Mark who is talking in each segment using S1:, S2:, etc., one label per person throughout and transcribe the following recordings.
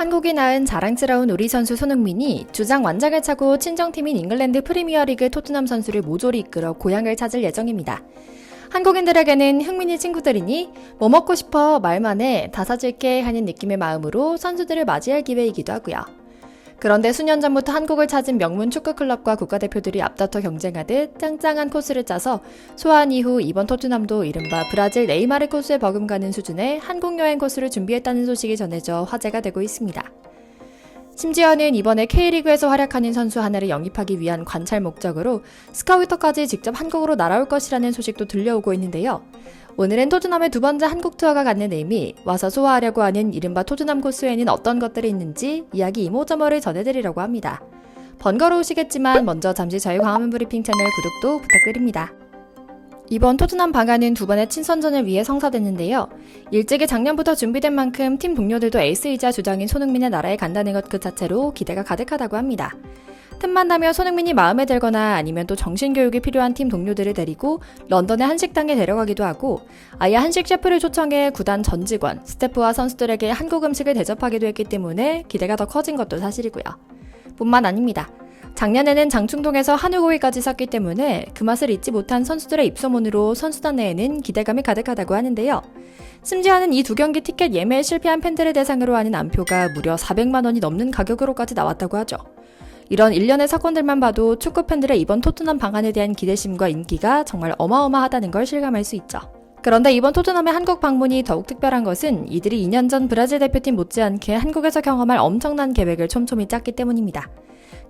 S1: 한국이 낳은 자랑스러운 우리 선수 손흥민이 주장 완장을 차고 친정팀인 잉글랜드 프리미어리그 토트넘 선수를 모조리 이끌어 고향을 찾을 예정입니다. 한국인들에게는 흥민이 친구들이니 뭐 먹고 싶어 말만 해 다 사줄게 하는 느낌의 마음으로 선수들을 맞이할 기회이기도 하고요. 그런데 수년 전부터 한국을 찾은 명문 축구클럽과 국가대표들이 앞다퉈 경쟁하듯 짱짱한 코스를 짜서 소환 이후 이번 토트넘도 이른바 브라질 네이마르 코스에 버금가는 수준의 한국 여행 코스를 준비했다는 소식이 전해져 화제가 되고 있습니다. 심지어는 이번에 K리그에서 활약하는 선수 하나를 영입하기 위한 관찰 목적으로 스카우터까지 직접 한국으로 날아올 것이라는 소식도 들려오고 있는데요. 오늘은 토트넘의 두 번째 한국 투어가 갖는 의미, 와서 소화하려고 하는 이른바 토트넘 코스에는 어떤 것들이 있는지 이야기 이모저모를 전해드리려고 합니다. 번거로우시겠지만 먼저 잠시 저희 광화문 브리핑 채널 구독도 부탁드립니다. 이번 토트넘 방안은 두 번의 친선전을 위해 성사됐는데요. 일찍이 작년부터 준비된 만큼 팀 동료들도 에이스이자 주장인 손흥민의 나라에 간다는 것 그 자체로 기대가 가득하다고 합니다. 틈만 나면 손흥민이 마음에 들거나 아니면 또 정신교육이 필요한 팀 동료들을 데리고 런던의 한식당에 데려가기도 하고 아예 한식 셰프를 초청해 구단 전 직원, 스태프와 선수들에게 한국 음식을 대접하기도 했기 때문에 기대가 더 커진 것도 사실이고요. 뿐만 아닙니다. 작년에는 장충동에서 한우고기까지 샀기 때문에 그 맛을 잊지 못한 선수들의 입소문으로 선수단 내에는 기대감이 가득하다고 하는데요. 심지어는 이 두 경기 티켓 예매에 실패한 팬들을 대상으로 하는 안표가 무려 400만 원이 넘는 가격으로까지 나왔다고 하죠. 이런 일련의 사건들만 봐도 축구팬들의 이번 토트넘 방안에 대한 기대심과 인기가 정말 어마어마하다는 걸 실감할 수 있죠. 그런데 이번 토트넘의 한국 방문이 더욱 특별한 것은 이들이 2년 전 브라질 대표팀 못지않게 한국에서 경험할 엄청난 계획을 촘촘히 짰기 때문입니다.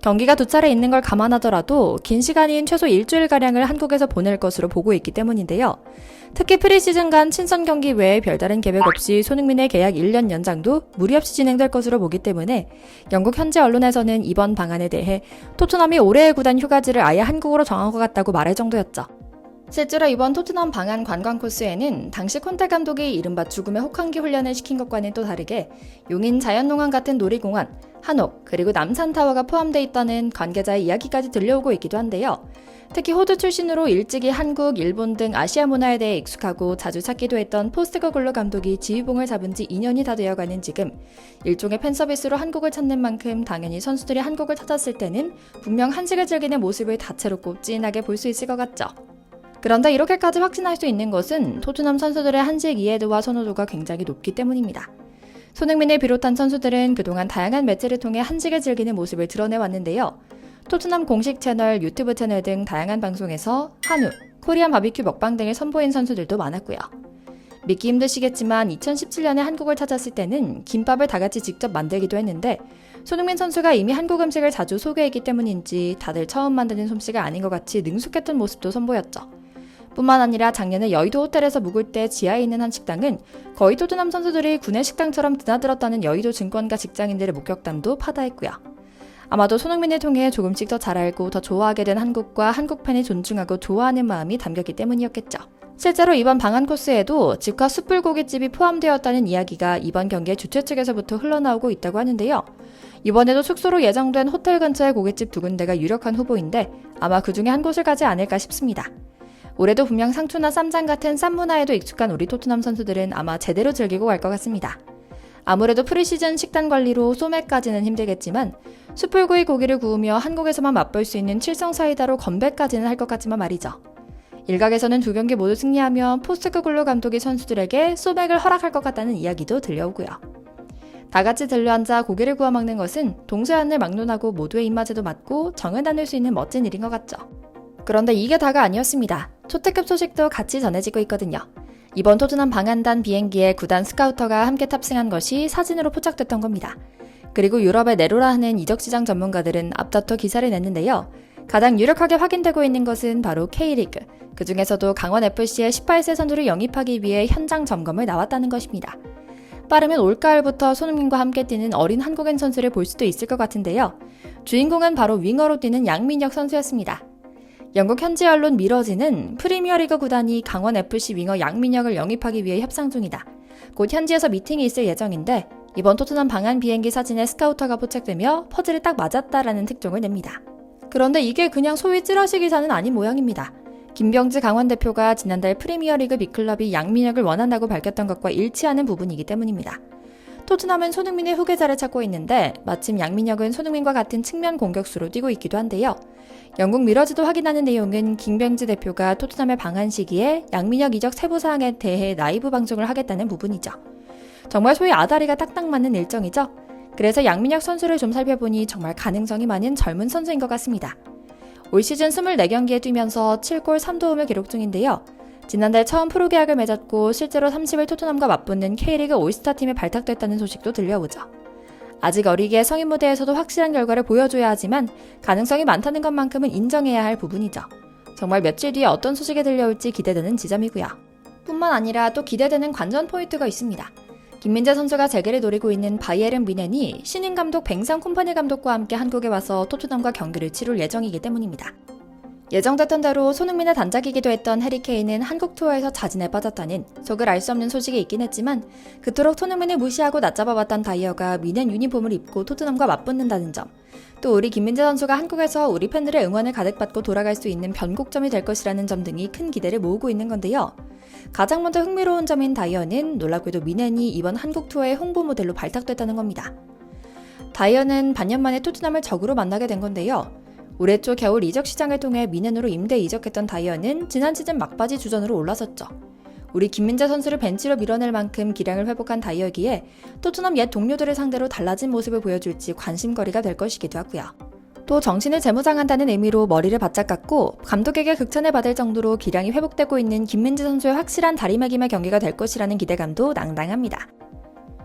S1: 경기가 두 차례 있는 걸 감안하더라도 긴 시간인 최소 일주일가량을 한국에서 보낼 것으로 보고 있기 때문인데요. 특히 프리시즌간 친선 경기 외에 별다른 계획 없이 손흥민의 계약 1년 연장도 무리 없이 진행될 것으로 보기 때문에 영국 현지 언론에서는 이번 방안에 대해 토트넘이 올해의 구단 휴가지를 아예 한국으로 정한 것 같다고 말할 정도였죠. 실제로 이번 토트넘 방안 관광 코스에는 당시 콘테 감독이 이른바 죽음의 혹한기 훈련을 시킨 것과는 또 다르게 용인 자연농원 같은 놀이공원, 한옥, 그리고 남산타워가 포함되어 있다는 관계자의 이야기까지 들려오고 있기도 한데요. 특히 호주 출신으로 일찍이 한국, 일본 등 아시아 문화에 대해 익숙하고 자주 찾기도 했던 포스트코글로 감독이 지휘봉을 잡은 지 2년이 다 되어가는 지금 일종의 팬서비스로 한국을 찾는 만큼 당연히 선수들이 한국을 찾았을 때는 분명 한식을 즐기는 모습을 다채롭고 찐하게 볼 수 있을 것 같죠. 그런데 이렇게까지 확신할 수 있는 것은 토트넘 선수들의 한식 이해도와 선호도가 굉장히 높기 때문입니다. 손흥민을 비롯한 선수들은 그동안 다양한 매체를 통해 한식을 즐기는 모습을 드러내왔는데요. 토트넘 공식 채널, 유튜브 채널 등 다양한 방송에서 한우, 코리안 바비큐 먹방 등을 선보인 선수들도 많았고요. 믿기 힘드시겠지만 2017년에 한국을 찾았을 때는 김밥을 다 같이 직접 만들기도 했는데 손흥민 선수가 이미 한국 음식을 자주 소개했기 때문인지 다들 처음 만드는 솜씨가 아닌 것 같이 능숙했던 모습도 선보였죠. 뿐만 아니라 작년에 여의도 호텔에서 묵을 때 지하에 있는 한 식당은 거의 토트넘 선수들이 구내 식당처럼 드나들었다는 여의도 증권가 직장인들의 목격담도 파다했고요. 아마도 손흥민을 통해 조금씩 더 잘 알고 더 좋아하게 된 한국과 한국 팬을 존중하고 좋아하는 마음이 담겼기 때문이었겠죠. 실제로 이번 방한 코스에도 집과 숯불고깃집이 포함되었다는 이야기가 이번 경기의 주최 측에서부터 흘러나오고 있다고 하는데요. 이번에도 숙소로 예정된 호텔 근처의 고깃집 두 군데가 유력한 후보인데 아마 그 중에 한 곳을 가지 않을까 싶습니다. 올해도 분명 상추나 쌈장 같은 쌈 문화에도 익숙한 우리 토트넘 선수들은 아마 제대로 즐기고 갈 것 같습니다. 아무래도 프리시즌 식단 관리로 소맥까지는 힘들겠지만 숯불구이 고기를 구우며 한국에서만 맛볼 수 있는 칠성 사이다로 건배까지는 할 것 같지만 말이죠. 일각에서는 두 경기 모두 승리하면 포스트코글로 감독이 선수들에게 소맥을 허락할 것 같다는 이야기도 들려오고요. 다 같이 들려앉아 고기를 구워 먹는 것은 동서양을 막론하고 모두의 입맛에도 맞고 정을 나눌 수 있는 멋진 일인 것 같죠. 그런데 이게 다가 아니었습니다. 초특급 소식도 같이 전해지고 있거든요. 이번 토트넘 방한단 비행기에 구단 스카우터가 함께 탑승한 것이 사진으로 포착됐던 겁니다. 그리고 유럽의 네로라 하는 이적시장 전문가들은 앞다퉈 기사를 냈는데요. 가장 유력하게 확인되고 있는 것은 바로 K리그, 그 중에서도 강원FC의 18세 선수를 영입하기 위해 현장 점검을 나왔다는 것입니다. 빠르면 올가을부터 손흥민과 함께 뛰는 어린 한국인 선수를 볼 수도 있을 것 같은데요. 주인공은 바로 윙어로 뛰는 양민혁 선수였습니다. 영국 현지 언론 미러지는 프리미어리그 구단이 강원FC 윙어 양민혁을 영입하기 위해 협상 중이다. 곧 현지에서 미팅이 있을 예정인데 이번 토트넘 방한 비행기 사진에 스카우터가 포착되며 퍼즐이 딱 맞았다라는 특종을 냅니다. 그런데 이게 그냥 소위 찌라시 기사는 아닌 모양입니다. 김병지 강원 대표가 지난달 프리미어리그 B클럽이 양민혁을 원한다고 밝혔던 것과 일치하는 부분이기 때문입니다. 토트넘은 손흥민의 후계자를 찾고 있는데 마침 양민혁은 손흥민과 같은 측면 공격수로 뛰고 있기도 한데요. 영국 미러즈도 확인하는 내용은 김병지 대표가 토트넘에 방한 시기에 양민혁 이적 세부 사항에 대해 라이브 방송을 하겠다는 부분이죠. 정말 소위 아다리가 딱딱 맞는 일정이죠. 그래서 양민혁 선수를 좀 살펴보니 정말 가능성이 많은 젊은 선수인 것 같습니다. 올 시즌 24경기에 뛰면서 7골 3도움을 기록 중인데요. 지난달 처음 프로계약을 맺었고 실제로 30일 토트넘과 맞붙는 K리그 올스타 팀에 발탁됐다는 소식도 들려오죠. 아직 어리게 성인 무대에서도 확실한 결과를 보여줘야 하지만 가능성이 많다는 것만큼은 인정해야 할 부분이죠. 정말 며칠 뒤에 어떤 소식이 들려올지 기대되는 지점이고요. 뿐만 아니라 또 기대되는 관전 포인트가 있습니다. 김민재 선수가 재기를 노리고 있는 바이에른 뮌헨이 신인 감독 뱅상 콤파니 감독과 함께 한국에 와서 토트넘과 경기를 치룰 예정이기 때문입니다. 예정됐던 대로 손흥민의 단짝이기도 했던 해리 케인은 한국 투어에서 자진해 빠졌다는 속을 알 수 없는 소식이 있긴 했지만 그토록 손흥민을 무시하고 낮잡아봤던 다이어가 뮌헨 유니폼을 입고 토트넘과 맞붙는다는 점, 또 우리 김민재 선수가 한국에서 우리 팬들의 응원을 가득 받고 돌아갈 수 있는 변곡점이 될 것이라는 점 등이 큰 기대를 모으고 있는 건데요. 가장 먼저 흥미로운 점인 다이어는 놀랍게도 뮌헨이 이번 한국 투어의 홍보 모델로 발탁됐다는 겁니다. 다이어는 반년 만에 토트넘을 적으로 만나게 된 건데요. 올해 초 겨울 이적 시장을 통해 뮌헨으로 임대 이적했던 다이어는 지난 시즌 막바지 주전으로 올라섰죠. 우리 김민재 선수를 벤치로 밀어낼 만큼 기량을 회복한 다이어기에 토트넘 옛 동료들을 상대로 달라진 모습을 보여줄지 관심거리가 될 것이기도 하고요. 또 정신을 재무장한다는 의미로 머리를 바짝 깎고 감독에게 극찬을 받을 정도로 기량이 회복되고 있는 김민재 선수의 확실한 다리매김의 경기가 될 것이라는 기대감도 낭낭합니다.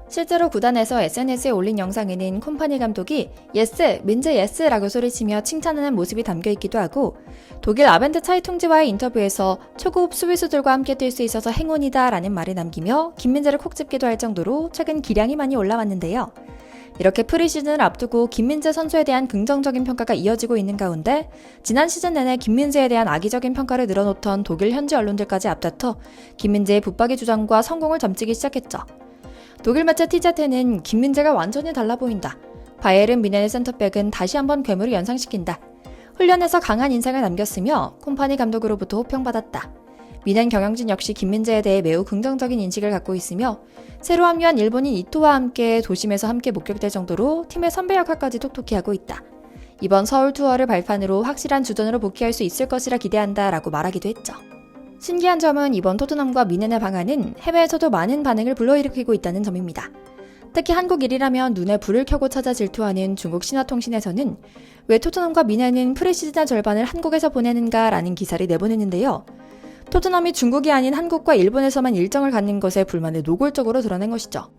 S1: 실제로 구단에서 SNS에 올린 영상에는 콤파니 감독이 예스! 민재 예스! 라고 소리치며 칭찬하는 모습이 담겨있기도 하고 독일 아벤트 차이퉁지와의 인터뷰에서 초급 수비수들과 함께 뛸 수 있어서 행운이다 라는 말을 남기며 김민재를 콕 집기도 할 정도로 최근 기량이 많이 올라왔는데요. 이렇게 프리시즌을 앞두고 김민재 선수에 대한 긍정적인 평가가 이어지고 있는 가운데 지난 시즌 내내 김민재에 대한 악의적인 평가를 늘어놓던 독일 현지 언론들까지 앞다퉈 김민재의 붙박이 주장과 성공을 점치기 시작했죠. 독일 매체 TZ는 김민재가 완전히 달라 보인다. 바이에른 뮌헨의 센터백은 다시 한번 괴물을 연상시킨다. 훈련에서 강한 인상을 남겼으며 콤파니 감독으로부터 호평받았다. 뮌헨 경영진 역시 김민재에 대해 매우 긍정적인 인식을 갖고 있으며 새로 합류한 일본인 이토와 함께 도심에서 함께 목격될 정도로 팀의 선배 역할까지 톡톡히 하고 있다. 이번 서울 투어를 발판으로 확실한 주전으로 복귀할 수 있을 것이라 기대한다 라고 말하기도 했죠. 신기한 점은 이번 토트넘과 뮌헨의 방안은 해외에서도 많은 반응을 불러일으키고 있다는 점입니다. 특히 한국 일이라면 눈에 불을 켜고 찾아 질투하는 중국 신화통신에서는 왜 토트넘과 뮌헨은 프리시즌의 절반을 한국에서 보내는가 라는 기사를 내보냈는데요. 토트넘이 중국이 아닌 한국과 일본에서만 일정을 갖는 것에 불만을 노골적으로 드러낸 것이죠.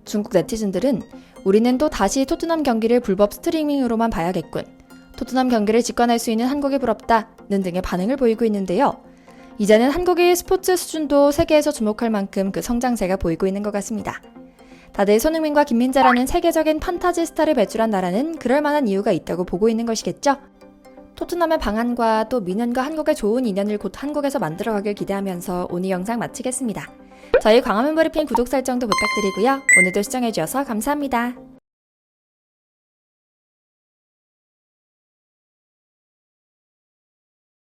S1: 중국 네티즌들은 우리는 또 다시 토트넘 경기를 불법 스트리밍으로만 봐야겠군. 토트넘 경기를 직관할 수 있는 한국이 부럽다는 등의 반응을 보이고 있는데요. 이제는 한국의 스포츠 수준도 세계에서 주목할 만큼 그 성장세가 보이고 있는 것 같습니다. 다들 손흥민과 김민재라는 세계적인 판타지 스타를 배출한 나라는 그럴 만한 이유가 있다고 보고 있는 것이겠죠? 토트넘의 방안과 또 뮌헨과 한국의 좋은 인연을 곧 한국에서 만들어가길 기대하면서 오늘 영상 마치겠습니다. 저희 광화문 브리핑 구독 설정도 부탁드리고요. 오늘도 시청해주셔서 감사합니다.